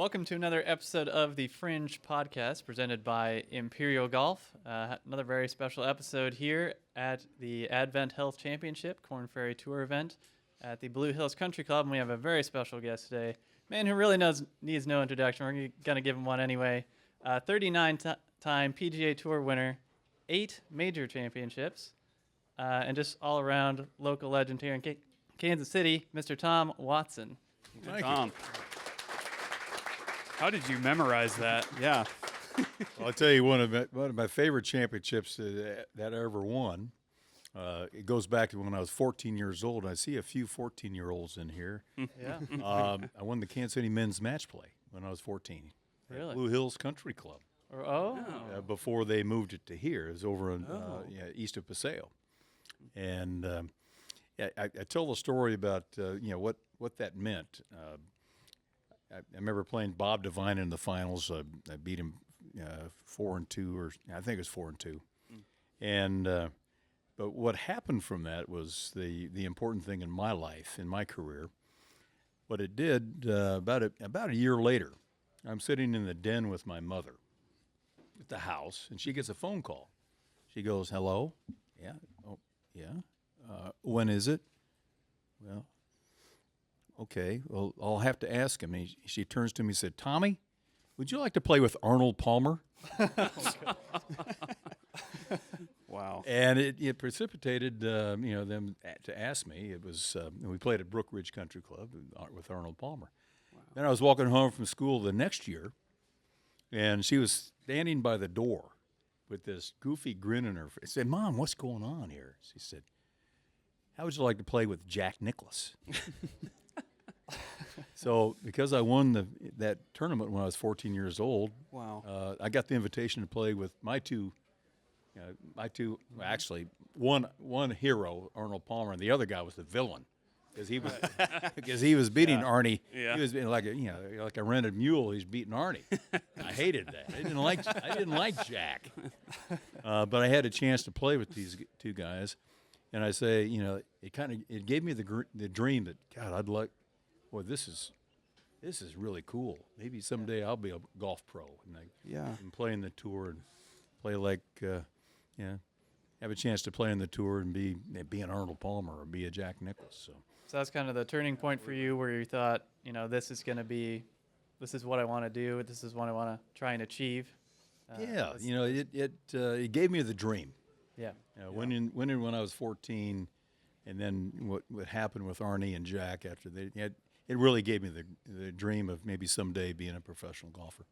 Welcome to another episode of the Fringe Podcast presented by Imperial Golf. Another very special episode here at the Advent Health Championship Corn Ferry Tour event at the Blue Hills Country Club. And we have a very special guest today, man who really needs no introduction. We're going to give him one anyway. 39-time PGA Tour winner, 8 major championships, and just all-around local legend here in Kansas City, Mr. Tom Watson. Thank Tom. you. How did you memorize that? Yeah. Well, I'll tell you, one of my favorite championships that I ever won, it goes back to when I was 14 years old. I see a few 14-year-olds in here. Yeah. I won the Kansas City men's match play when I was 14. Really? At Blue Hills Country Club. Before they moved it to here. It was over in east of Paseo. And I tell the story about what that meant. I remember playing Bob Devine in the finals. I beat him 4-2, or I think it was 4-2. And but what happened from that was the important thing in my life, in my career. What it did about a year later, I'm sitting in the den with my mother at the house, and she gets a phone call. She goes, "Hello, yeah, oh yeah, when is it?" Well. Okay, well, I'll have to ask him. She turns to me and said, "Tommy, would you like to play with Arnold Palmer?" Wow. And it precipitated, them to ask me. It was we played at Brook Ridge Country Club with Arnold Palmer. Wow. Then I was walking home from school the next year, and she was standing by the door with this goofy grin on her face. I said, "Mom, what's going on here?" She said, "How would you like to play with Jack Nicklaus?" So, because I won that tournament when I was 14 years old, wow, I got the invitation to play with my two, actually, one hero, Arnold Palmer, and the other guy was the villain, because he was beating Arnie. Yeah. He was being like a rented mule. He's beating Arnie. I hated that. I didn't like Jack, but I had a chance to play with these two guys, and I say, it gave me the dream that, God, I'd like. Boy, this is really cool. Maybe someday I'll be a golf pro and play in the tour and play have a chance to play in the tour and be an Arnold Palmer or be a Jack Nicklaus. So that's kind of the turning point for you, where you thought, this is what I want to do. This is what I want to try and achieve. It gave me the dream. Yeah. Winning when I was 14, and then what happened with Arnie and Jack after it really gave me the dream of maybe someday being a professional golfer.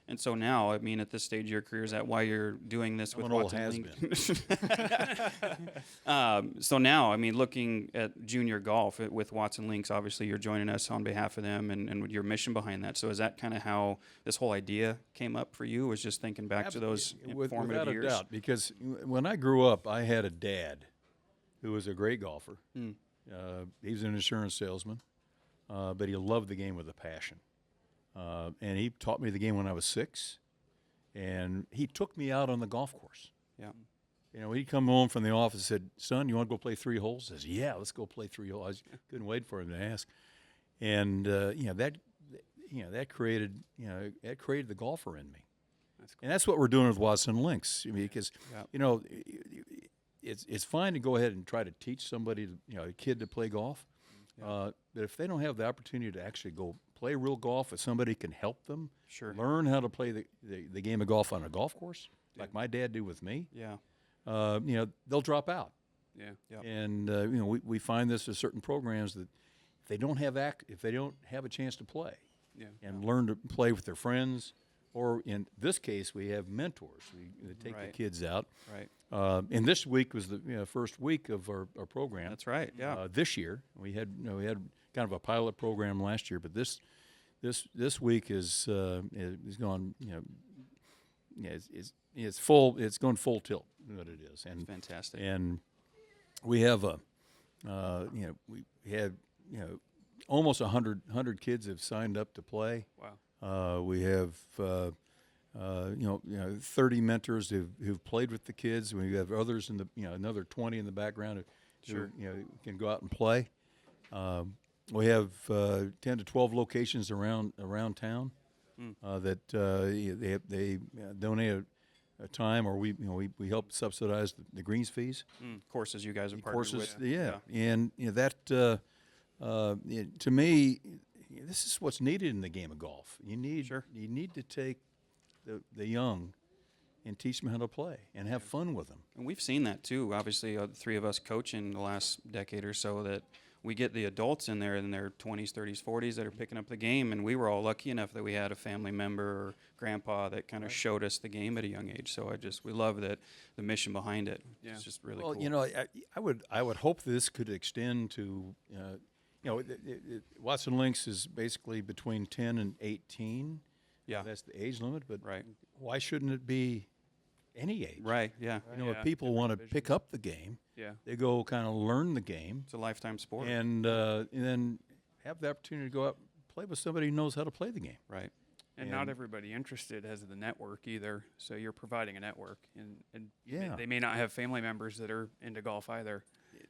And so now, at this stage of your career, is that why you're doing this with Watson Link? So now, looking at junior golf with Watson Links, obviously you're joining us on behalf of them and your mission behind that. So is that kind of how this whole idea came up for you, was just thinking back to those formative years? Without a doubt, because when I grew up, I had a dad who was a great golfer. He was an insurance salesman. But he loved the game with a passion. And he taught me the game when I was 6, and he took me out on the golf course. Yeah. He'd come home from the office and said, "Son, you want to go play 3 holes?" I said, "Yeah, let's go play 3 holes." I couldn't wait for him to ask. And that created the golfer in me. That's cool. And that's what we're doing with Watson Links. Because it's fine to go ahead and try to teach somebody, a kid to play golf. But if they don't have the opportunity to actually go play real golf, if somebody can help them learn how to play the game of golf on a golf course, like my dad did with me, they'll drop out. Yeah. And we find this with certain programs that if they don't have a chance to play and learn to play with their friends, or in this case, we have mentors. We take the kids out. Right. And this week was the first week of our program. That's right. Yeah. This year we had kind of a pilot program last year, but this week is gone. It's full. It's going full tilt. What it is, and it's fantastic. And we have we had almost 100 kids have signed up to play. Wow. We have 30 mentors who've played with the kids. We have others in the another 20 in the background who can go out and play. We have 10 to 12 locations around town. that they donate a time, or we help subsidize the greens fees. Courses you guys have partnered Courses, with. yeah. And that to me, this is what's needed in the game of golf. You need to take the young and teach them how to play and have fun with them. And we've seen that too. Obviously, the three of us coaching the last decade or so, that we get the adults in there in their 20s, 30s, 40s that are picking up the game, and we were all lucky enough that we had a family member or grandpa that kind of showed us the game at a young age. So we love that the mission behind it. Yeah. It's just really cool. I would hope this could extend to Watson Links is basically between 10 and 18. Yeah, that's the age limit. But why shouldn't it be any age? Right. Yeah. If people want to pick up the game, they go kind of learn the game. It's a lifetime sport, and then have the opportunity to go out and play with somebody who knows how to play the game. Right. And not everybody interested has the network either. So you're providing a network, and they may not have family members that are into golf either.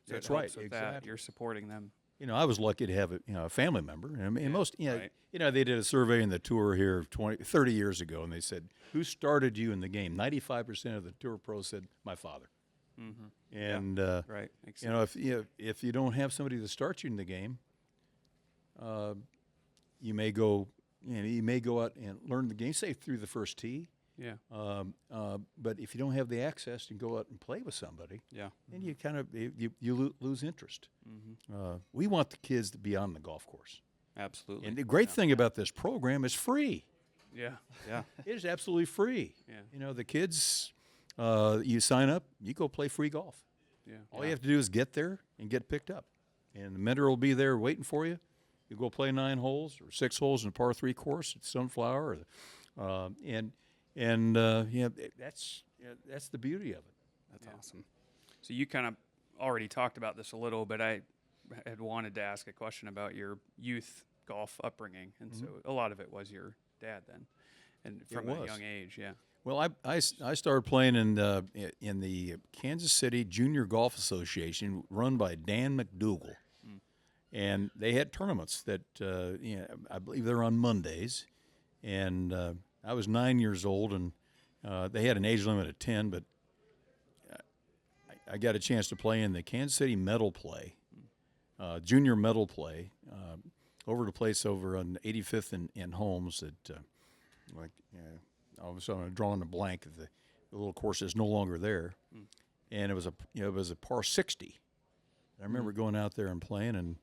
So that's right. With exactly. that, you're supporting them. I was lucky to have a family member. And most, they did a survey in the tour here 30 years ago, and they said, who started you in the game? 95% of the tour pros said, my father. Mm-hmm. And, if you don't have somebody to start you in the game, you may go out and learn the game, say through the first tee. Yeah. But if you don't have the access to go out and play with somebody, then you kind of you lose interest. Mm-hmm. We want the kids to be on the golf course. Absolutely. And the great thing about this program is free. Yeah. Yeah. It is absolutely free. Yeah. The kids, you sign up, you go play free golf. Yeah. All you have to do is get there and get picked up, and the mentor will be there waiting for you. You go play 9 holes or 6 holes in a par 3 course at Sunflower, that's the beauty of it. That's awesome. So you kind of already talked about this a little, but I had wanted to ask a question about your youth golf upbringing, and so a lot of it was your dad then, and from a young age, Well, I started playing in the Kansas City Junior Golf Association, run by Dan McDougal, and they had tournaments that I believe they're on Mondays, and I was 9 years old, and they had an age limit of 10, but I got a chance to play in the Kansas City medal play, junior medal play, over the place over on 85th and Holmes. All of a sudden I'm drawing a blank. The little course is no longer there, and it was a par 60. I remember going out there and playing, and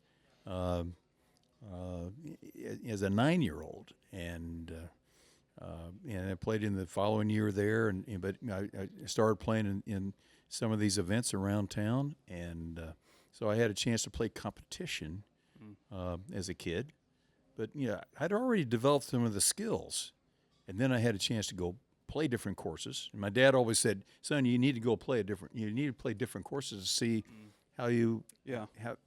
as a 9-year-old, and I played in the following year there, but I started playing in some of these events around town, and so I had a chance to play competition as a kid. But I'd already developed some of the skills, and then I had a chance to go play different courses. And my dad always said, "Son, you need to go play different courses to see how you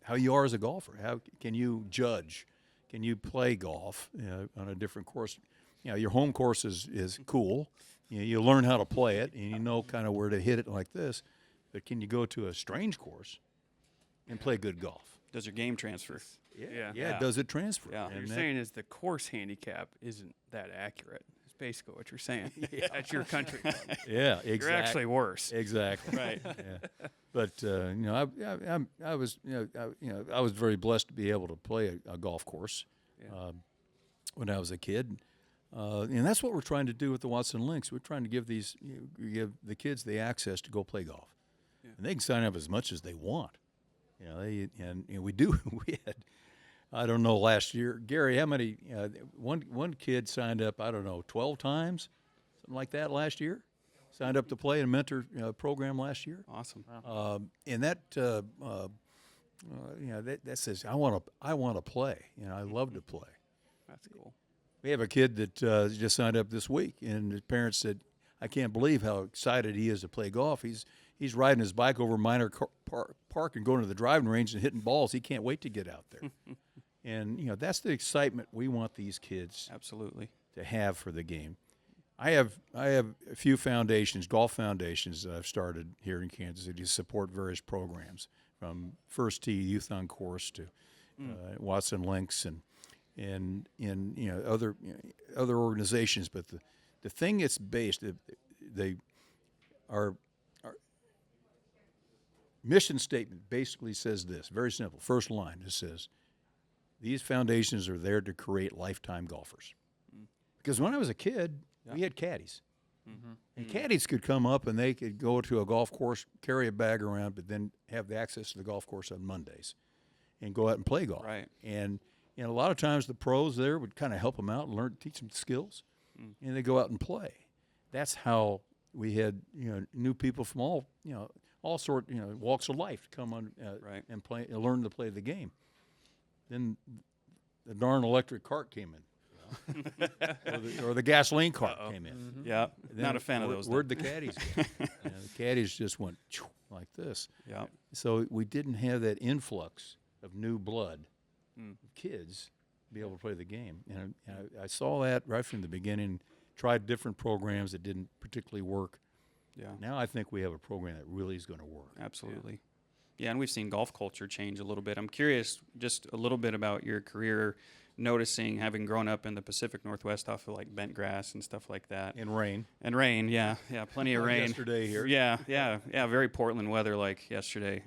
how you are as a golfer. How can you judge? Can you play golf on a different course?" Your home course is cool. You learn how to play it, and you know kind of where to hit it like this. But can you go to a strange course and play good golf? Does your game transfer? Yeah. Does it transfer? What you're saying is the course handicap isn't that accurate. It's basically what you're saying. That's your country club. Yeah, exactly. You're actually worse. Exactly. Right. Yeah. But I was very blessed to be able to play a golf course when I was a kid. And that's what we're trying to do with the Watson Links. We're trying to give the kids the access to go play golf, and they can sign up as much as they want. We do. We had, I don't know, last year, Gary, how many? One kid signed up, I don't know, 12 times, something like that last year. Signed up to play in a mentor program last year. Awesome. And that says I want to play. I love to play. That's cool. We have a kid that just signed up this week, and his parents said, "I can't believe how excited he is to play golf. He's riding his bike over Minor Park and going to the driving range and hitting balls. He can't wait to get out there." And that's the excitement we want these kids absolutely to have for the game. I have a few foundations, golf foundations that I've started here in Kansas City to support various programs, from First Tee Youth on Course to Watson Links, and in other organizations. But the thing it's based, our mission statement basically says this, very simple. First line, it says, these foundations are there to create lifetime golfers. Because when I was a kid, we had caddies. And caddies could come up and they could go to a golf course, carry a bag around, but then have the access to the golf course on Mondays and go out and play golf. Right. And a lot of times the pros there would kind of help them out and teach them skills, and they go out and play. That's how we had new people from all walks of life come on and play and learn to play the game. Then the darn electric cart came in. or the gasoline cart came in. Yeah, not a fan of those. Where'd the caddies go? The caddies just went like this. Yeah. So we didn't have that influx of new blood, kids, be able to play the game. And I saw that right from the beginning. Tried different programs that didn't particularly work. Yeah. Now I think we have a program that really is going to work. Absolutely. Yeah, and we've seen golf culture change a little bit. I'm curious just a little bit about your career, noticing, having grown up in the Pacific Northwest off of like bent grass and stuff like that. And rain. And rain, yeah, plenty of rain. Yesterday here. Yeah, very Portland weather like yesterday.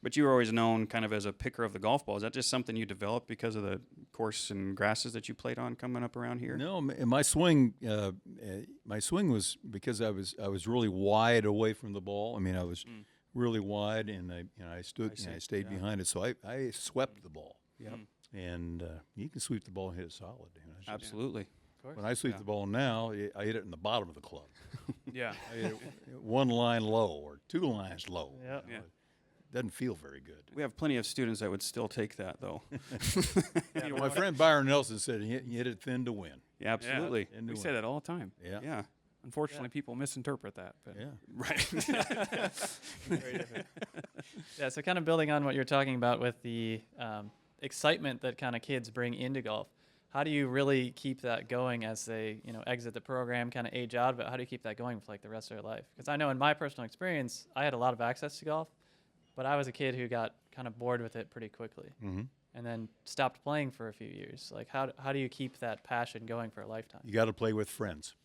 But you were always known kind of as a picker of the golf ball. Is that just something you developed because of the course and grasses that you played on coming up around here? No, my swing was because I was really wide away from the ball. I mean, I was really wide, and I stayed behind it, so I swept the ball. Yep. And you can sweep the ball and hit it solid. Absolutely. When I sweep the ball now, I hit it in the bottom of the club. Yeah. I hit it one line low or two lines low. Yep. Yeah. It doesn't feel very good. We have plenty of students that would still take that, though. My friend Byron Nelson said you hit it thin to win. Yeah, absolutely. We say that all the time. Yeah. Yeah. Unfortunately, people misinterpret that. But Yeah. Right. Very different. Yeah, so kind of building on what you're talking about with the excitement that kind of kids bring into golf. How do you really keep that going as they, exit the program, kind of age out of it? How do you keep that going for like the rest of their life? Because I know in my personal experience, I had a lot of access to golf, but I was a kid who got kind of bored with it pretty quickly, and then stopped playing for a few years. Like, how do you keep that passion going for a lifetime? You got to play with friends.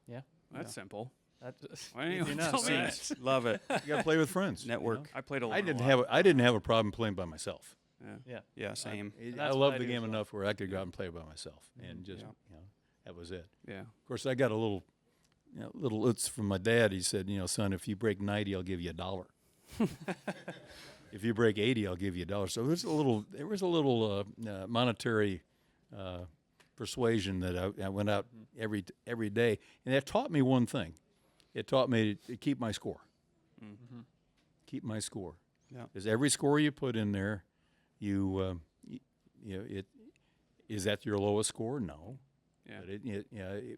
Yeah, that's simple. that's Why didn't you enough. tell me that? Love it. You got to play with friends. Network. I played a lot. I didn't have a problem playing by myself. Yeah, Yeah, same. I that's what love I the do as game well. enough where I could go out and play by myself, and just that was it. Yeah. Of course, I got a little oots from my dad. He said, son, if you break 90, I'll give you $1. If you break 80, I'll give you $1. So there was a little monetary persuasion that I went out every day, and that taught me one thing. It taught me to keep my score. Keep my score. Yeah. Because every score you put in there, is that your lowest score? No. Yeah.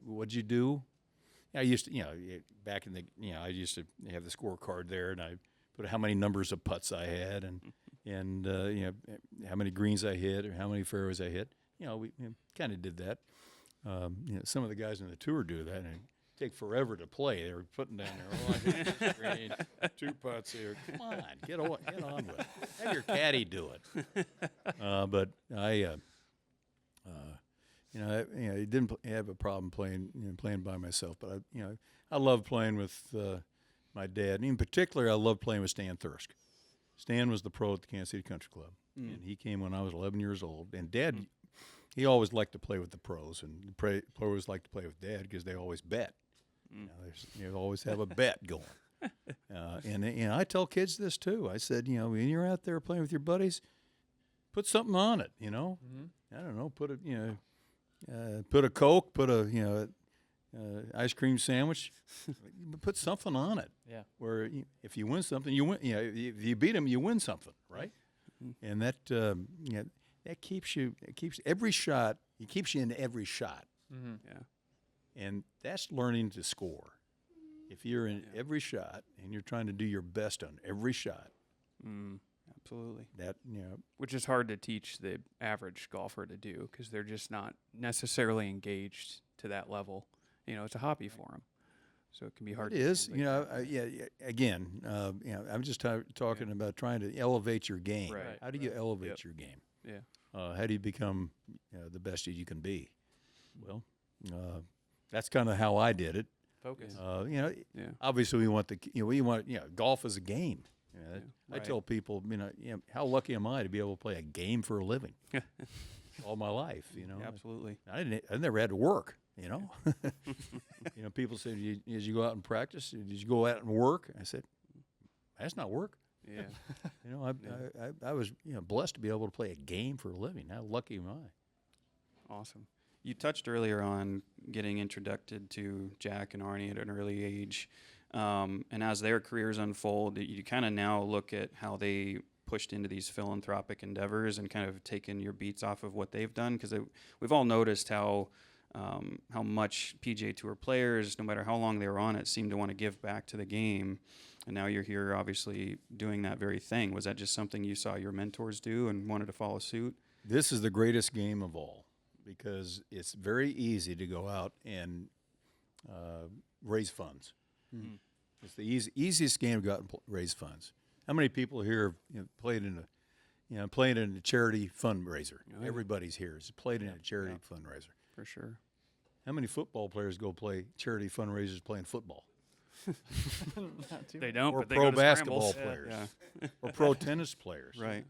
But what'd you do? I used to, back in the, I used to have the scorecard there, and I put how many numbers of putts I had, and how many greens I hit, or how many fairways I hit. We kind of did that. Some of the guys on the tour do that, and it take forever to play. They were putting down there, green, 2 putts here. Come on, get on with it. Have your caddy do it. But I didn't have a problem playing by myself. But I love playing with my dad. And in particular, I love playing with Stan Thirsk. Stan was the pro at the Kansas City Country Club, and he came when I was 11 years old. And Dad, he always liked to play with the pros, and the pros liked to play with Dad because they always bet. You always have a bet going. And I tell kids this too. I said, when you're out there playing with your buddies, put something on it. I don't know, put a Coke, put a ice cream sandwich, put something on it. Yeah. Where if you win something, you win. If you beat them, you win something, right? And that that keeps you. It keeps every shot. It keeps you in every shot. Yeah. And that's learning to score. If you're in every shot and you're trying to do your best on every shot, Absolutely. that Which is hard to teach the average golfer to do because they're just not necessarily engaged to that level. It's a hobby for them, so it can be hard. it is. Again, I'm just talking about trying to elevate your game. Right. How do you elevate your game? Yeah. How do you become the best you can be? Well, that's kind of how I did it. Focus. Obviously we want golf is a game. I tell people, how lucky am I to be able to play a game for a living all my life, Absolutely. I never had to work, people say, did you go out and practice? Did you go out and work? I said, that's not work. Yeah. I was blessed to be able to play a game for a living. How lucky am I? Awesome. You touched earlier on getting introduced to Jack and Arnie at an early age. And as their careers unfold, you kind of now look at how they pushed into these philanthropic endeavors and kind of taken your beats off of what they've done. Because we've all noticed how much PGA Tour players, no matter how long they were on it, seem to want to give back to the game. And now you're here obviously doing that very thing. Was that just something you saw your mentors do and wanted to follow suit? This is the greatest game of all, because it's very easy to go out and raise funds. Mm-hmm. It's the easiest game to go out and raise funds. How many people here have played in a charity fundraiser? Oh, Everybody's here has played in a charity fundraiser. For sure. How many football players go play charity fundraisers playing football? They don't, Or but they pro go to basketball scrambles. players, or pro tennis players. Right.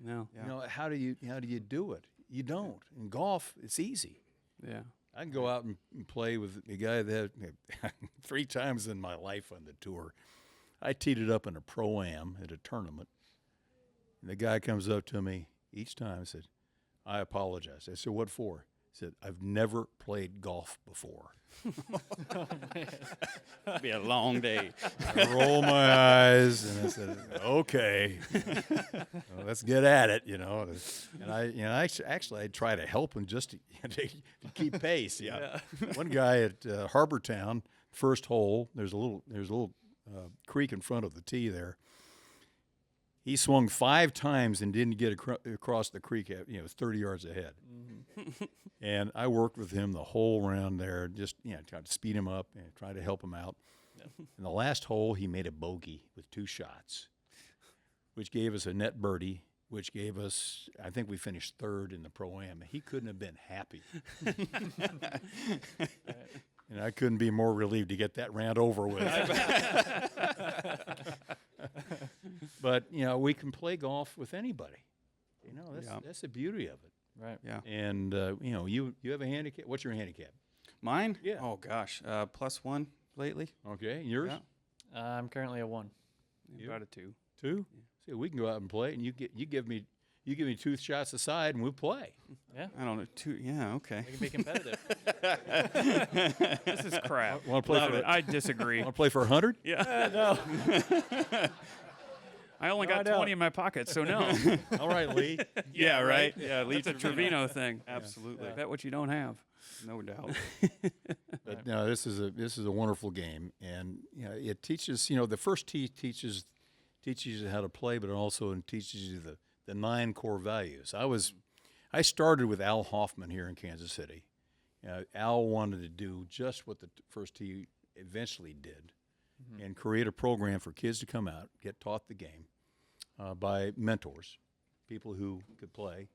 No. Yeah. How do you do it? You don't. In golf, it's easy. Yeah. I can go out and play with a guy that 3 times in my life on the tour. I teed it up in a pro-am at a tournament, and the guy comes up to me each time and said, I apologize. I said, what for? He said, I've never played golf before. It'd be a long day. I roll my eyes, and I said, okay, well, let's get at it, And I actually try to help him just to keep pace. Yeah. One guy at Harbortown, first hole, there's a little creek in front of the tee there. He swung 5 times and didn't get across the creek. It was 30 yards ahead. Mm-hmm. And I worked with him the whole round there, just tried to speed him up and try to help him out. Yep. In the last hole, he made a bogey with 2 shots, which gave us a net birdie, which gave us, I think we finished 3rd in the Pro-Am. He couldn't have been happy. And I couldn't be more relieved to get that round over with. But, we can play golf with anybody. That's the beauty of it. Right. Yeah. And, you have a handicap. What's your handicap? Mine? Yeah. Oh, gosh. +1 lately. Okay. Yours? Yeah. I'm currently a 1. About a 2. 2? See, we can go out and play, and you give me 2 shots aside, and we'll play. Yeah. I don't know. 2. Yeah. Okay. We can be competitive. This is crap. Want to play Love for it. I disagree. Want to play for 100? Yeah. No. I only No, I got don't. 20 in my pocket, so no. All right, Lee. Yeah, right. Yeah, Lee That's a Trevino thing. Absolutely. Bet what you don't have. No doubt. But no, this is a wonderful game, and it teaches. The first tee teaches you how to play, but it also teaches you the 9 core values. I started with Al Hoffman here in Kansas City. Al wanted to do just what the first tee eventually did, and create a program for kids to come out, get taught the game by mentors, people who could play,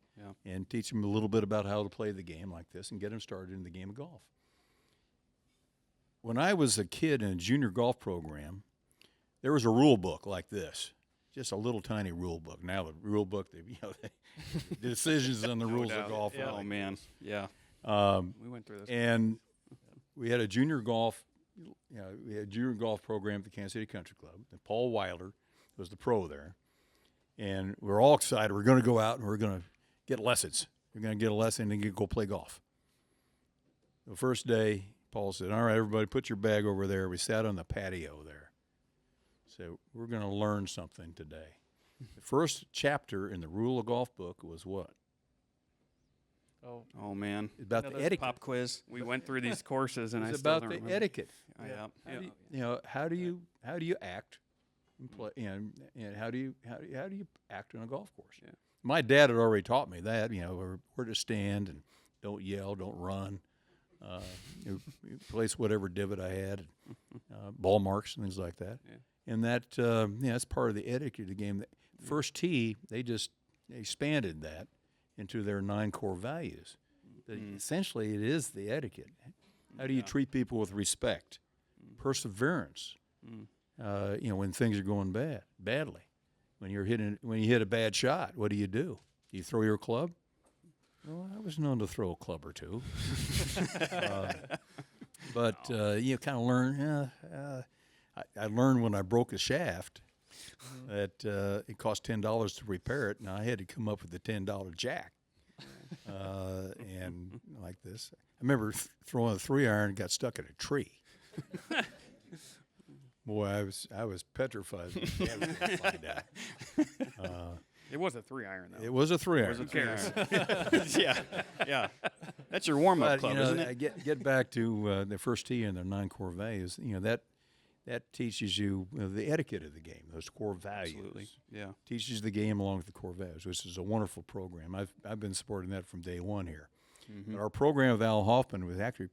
and teach them a little bit about how to play the game like this and get them started in the game of golf. When I was a kid in a junior golf program, there was a rule book like this, just a little tiny rule book. Now the rule book, the decisions on the rules of golf. Yeah. are Oh, like man. Yeah. We went through this. and we had a junior golf, we had a junior golf program at the Kansas City Country Club. And Paul Wilder was the pro there, and we were all excited. We're going to go out and we're going to get lessons. We're going to get a lesson and go play golf. The first day, Paul said, "All right, everybody, put your bag over there." We sat on the patio there. So we're going to learn something today. The first chapter in the rule of golf book was what? Oh, man. About the etiquette. Pop quiz. We went through these courses, and I It's still about don't the remember. etiquette. Yeah. How do you act and play, and how do you act on a golf course? Yeah. My dad had already taught me that, where to stand and don't yell, don't run, you place whatever divot I had, ball marks and things like that. Yeah. And that that's part of the etiquette of the game. The first tee, they just expanded that into their 9 core values. That essentially, it is the etiquette. How do you treat people with respect, perseverance? When things are going badly, when you hit a bad shot, what do? Do you throw your club? Well, I was known to throw a club or two, but you kind of learn. I learned when I broke a shaft that it cost $10 to repair it, and I had to come up with a $10 jack. And like this, I remember throwing a 3-iron and got stuck in a tree. Boy, I was petrified. Yeah, we could find out. It was a 3-iron though. It was a 3-iron. Who cares? yeah. That's your warm-up club, isn't it? Get back to the first tee and their 9 core values. That teaches you the etiquette of the game, those core values. Absolutely. Yeah. Teaches the game along with the core values, which is a wonderful program. I've been supporting that from day one here. But our program with Al Hoffman was actually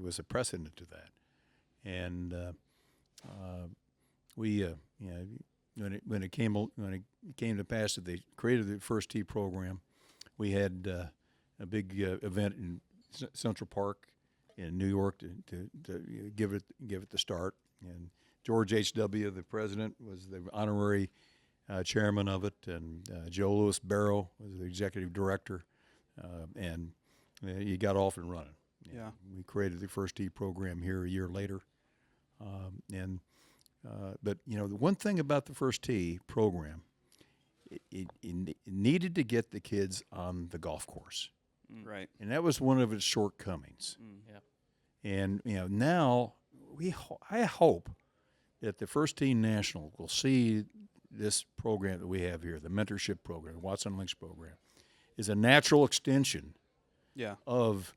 was a precedent to that, and we when it came to pass that they created the first tee program, we had a big event in Central Park in New York to give it the start. And George H.W., the president, was the honorary chairman of it, and Joe Louis Barrow was the executive director, and you got off and running. Yeah. We created the first tee program here a year later. But the one thing about the first tee program, it needed to get the kids on the golf course. Right. And that was one of its shortcomings. Yeah. And now I hope that the First Tee National will see this program that we have here, the mentorship program, the Watson Links program, is a natural extension of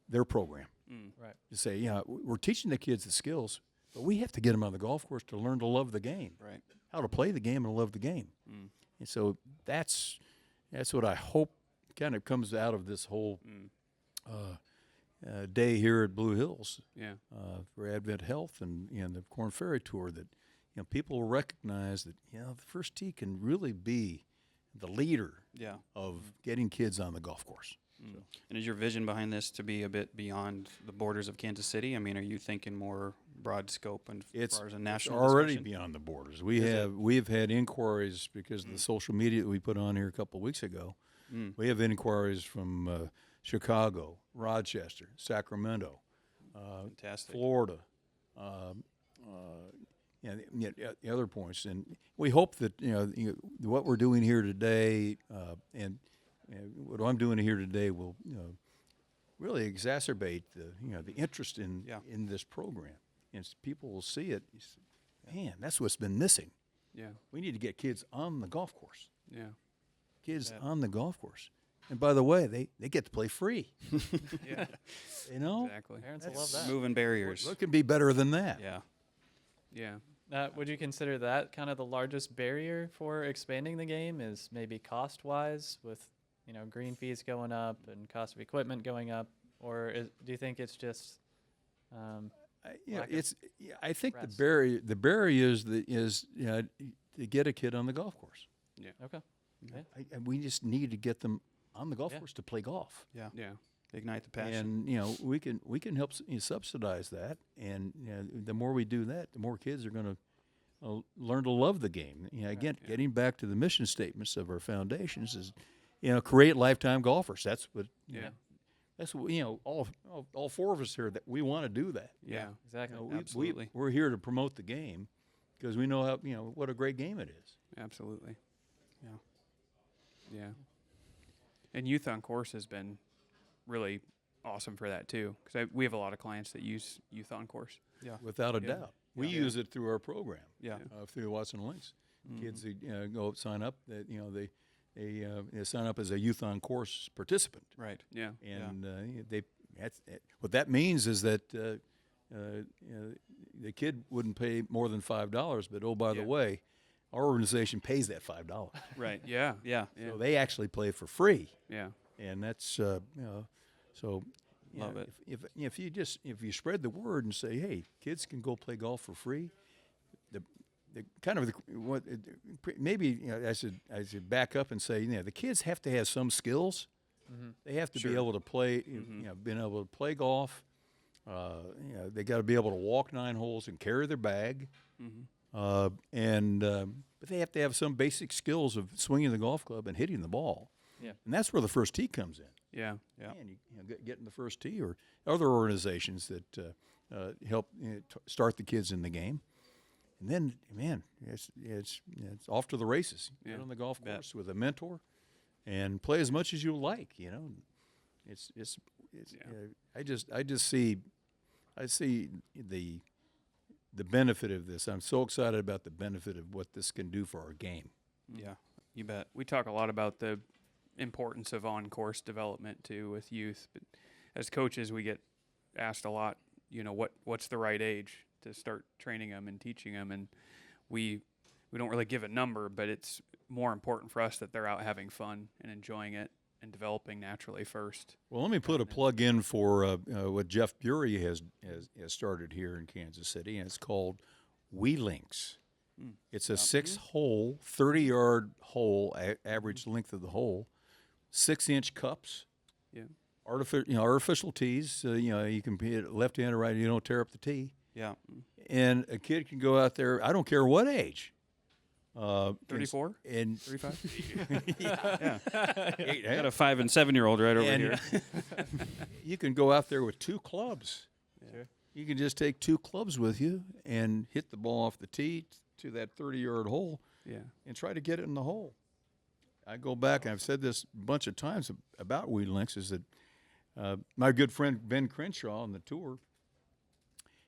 their program. Right. To say, we're teaching the kids the skills, but we have to get them on the golf course to learn to love the game, Right. how to play the game and love the game. And so that's what I hope kind of comes out of this whole day here at Blue Hills for Advent Health and the Korn Ferry Tour, that people will recognize that the first tee can really be the leader of getting kids on the golf course. So. And is your vision behind this to be a bit beyond the borders of Kansas City? I mean, are you thinking more broad scope and as far as a national? It's already discussion? beyond the borders. We've had inquiries because of the social media that we put on here a couple of weeks ago. We have inquiries from Chicago, Rochester, Sacramento, Fantastic. Florida, the other points, and we hope that what we're doing here today and what I'm doing here today will really exacerbate the interest in this program, and people will see it. Man, that's what's been missing. Yeah. We need to get kids on the golf course. Yeah. Kids on the golf course. And by the way, they get to play free. Yeah. Parents Exactly. will love that. Moving barriers. What can be better than that? Yeah. Yeah. Would you consider that kind of the largest barrier for expanding the game, is maybe cost-wise, with green fees going up and cost of equipment going up, or do you think it's just? I think rest. the barrier is to get a kid on the golf course. Yeah. Okay. We just need to get them on the golf Yeah. course to play golf. Yeah. Yeah. Ignite the passion. And we can help subsidize that, and the more we do that, the more kids are going to learn to love the game. Again, getting back to the mission statements of our foundations is, create lifetime golfers. That's what. That's what all 4 of us here, that we want to do that. Yeah. Exactly. Absolutely. We're here to promote the game because we know how what a great game it is. Absolutely. Yeah. And Youth on Course has been really awesome for that too, because we have a lot of clients that use Youth on Course. Yeah. Without a doubt. We use it through our program. Yeah. Through the Watson Links. Kids go sign up. That they sign up as a Youth on Course participant. Right. Yeah. And what that means is that the kid wouldn't pay more than $5. But by the way, our organization pays that $5. Right. Yeah. Yeah. So they actually play for free. Yeah. And that's so. Love it. If you spread the word and say, hey, kids can go play golf for free, maybe I should back up and say, the kids have to have some skills. They have to be able to play, being able to play golf. They got to be able to walk 9 holes and carry their bag. But they have to have some basic skills of swinging the golf club and hitting the ball. Yeah. And that's where the first tee comes in. Yeah. And getting the first tee, or other organizations that help start the kids in the game. And then, man, it's off to the races. Yeah. Get on the golf course with a mentor, and play as much as you like. I see the benefit of this. I'm so excited about the benefit of what this can do for our game. Yeah, you bet. We talk a lot about the importance of on-course development too with youth, but as coaches we get asked a lot, what's the right age to start training them and teaching them, and we don't really give a number, but it's more important for us that they're out having fun and enjoying it and developing naturally first. Well, let me put a plug in for what Jeff Bury has started here in Kansas City, and it's called WeLinks. It's a 6-hole, 30-yard hole, average length of the hole, 6-inch cups. Yeah. Artificial tees. You can be left-handed or right. You don't tear up the tee. Yeah. And a kid can go out there. I don't care what age. 34 and 35. Yeah. Got a 5 and 7-year-old right over here. You can go out there with 2 clubs. Sure. You can just take 2 clubs with you and hit the ball off the tee to that 30-yard hole. Yeah. And try to get it in the hole. I go back, and I've said this a bunch of times about WeLinks, is that my good friend Ben Crenshaw on the tour,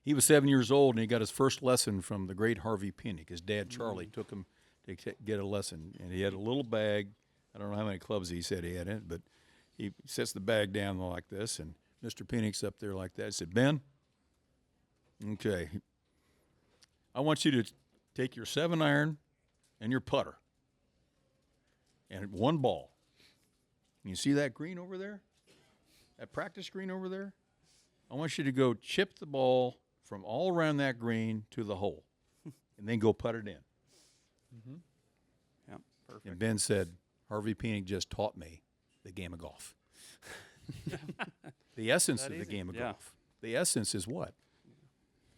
he was 7 years old, and he got his first lesson from the great Harvey Pinnick. His dad, Charlie, took him to get a lesson, and he had a little bag. I don't know how many clubs he said he had in it, but he sets the bag down like this, and Mr. Pinnick's up there like that. He said, Ben, okay, I want you to take your 7-iron and your putter and 1 ball. You see that green over there? That practice green over there? I want you to go chip the ball from all around that green to the hole, and then go putt it in. Yeah, perfect. And Ben said, Harvey Pinnick just taught me the game of golf. The essence of the game of golf. The essence is what?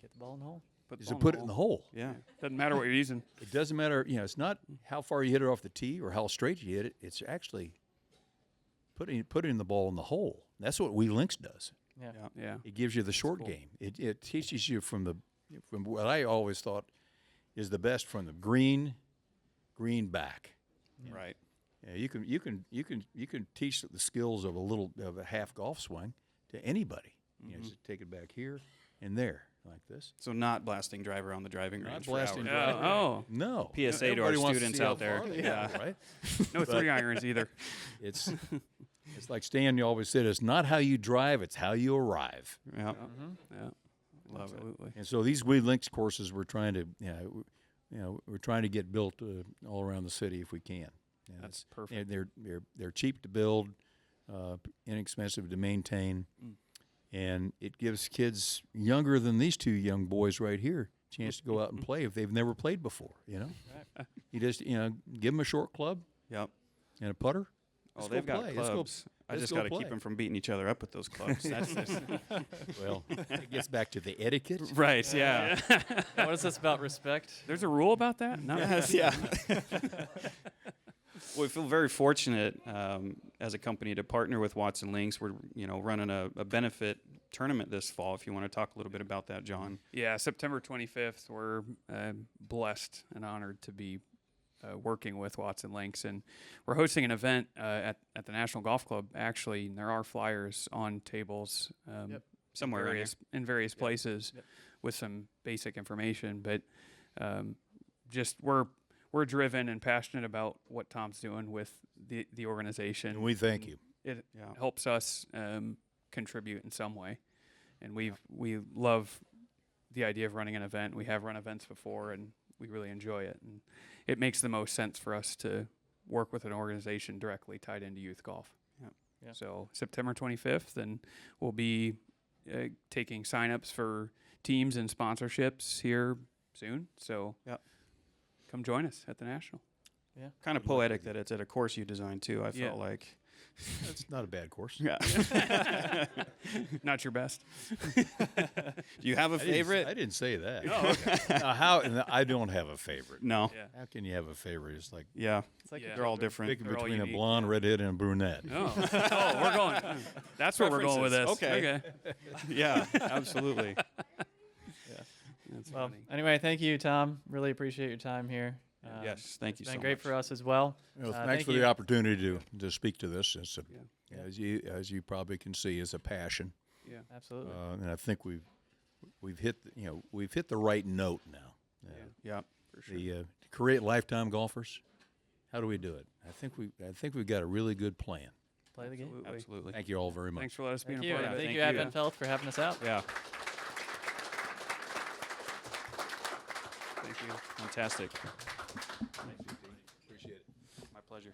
Get the ball in the hole. Is to put it in the hole. Yeah. Doesn't matter what you're using. It doesn't matter, it's not how far you hit it off the tee or how straight you hit it. It's actually putting the ball in the hole. That's what WeLinks does. Yeah. It gives you the short game. It teaches you from what I always thought is the best, from the green back. Right. Yeah, you can teach the skills of a half golf swing to anybody. Just take it back here and there like this. So not blasting driver on the driving range. Not blasting for driver. hours. Oh. No. PSA to our Everybody wants to students see how out there. far they hit, right? No 3-irons either. It's like Stan always said, it's not how you drive, it's how you arrive. Yeah. Yeah. Love Absolutely. And so these WeLinks courses we're trying to get built all around the city if we can. And That's perfect. And they're cheap to build, inexpensive to maintain, and it gives kids younger than these 2 young boys right here a chance to go out and play if they've never played before. You just give them a short club. Yep. And a putter. Oh, Let's they've go got play. clubs. I let's just go got to play. keep them from beating each other up with those clubs. That's Well, it gets back to the etiquette. right. Yeah. What is this about respect? There's a rule about that? No. Yes, yeah. Well, we feel very fortunate as a company to partner with Watson Links. We're running a benefit tournament this fall. If you want to talk a little bit about that, John. Yeah, September 25th. We're blessed and honored to be working with Watson Links, and we're hosting an event at the National Golf Club. Actually, and there are flyers on tables Somewhere in various places with some basic information. But just we're driven and passionate about what Tom's doing with the organization. And we thank you. It helps us contribute in some way, and we love the idea of running an event. We have run events before, and we really enjoy it, and it makes the most sense for us to work with an organization directly tied into youth golf. Yeah. So September 25th, and we'll be taking signups for teams and sponsorships here soon. So come join us at the National. Yeah. Kind of poetic that it's at a course you designed too. I felt like. That's not a bad course. Yeah. Not your best. Do you have a favorite? I didn't say that. Oh, okay. Now, I don't have a favorite. No. Yeah. How can you have a favorite? It's like Yeah. It's like Yeah. They're all different. picking They're all between a unique, blonde, redhead, and a brunette. Oh, we're going. That's where we're going with this. Preferences. Okay. Yeah. Absolutely. That's well, funny. anyway, thank you, Tom. Really appreciate your time here. Yes. Thank you It's so been much. great for us as well. Well, Thank thanks for you. the opportunity to speak to this. It's Yeah. as you probably can see, is a passion, Yeah. Absolutely. and I think we've hit we've hit the right note now. Yeah. For sure. To create lifetime golfers, how do we do it? I think we've got a really good plan. Play the game. Absolutely. Absolutely. Thank you all very much. Thanks for letting us be Thank a you. part And of it. thank Thank you, you. Advent Health, for having us out. Yeah. Thank you. Fantastic. Appreciate it. My pleasure.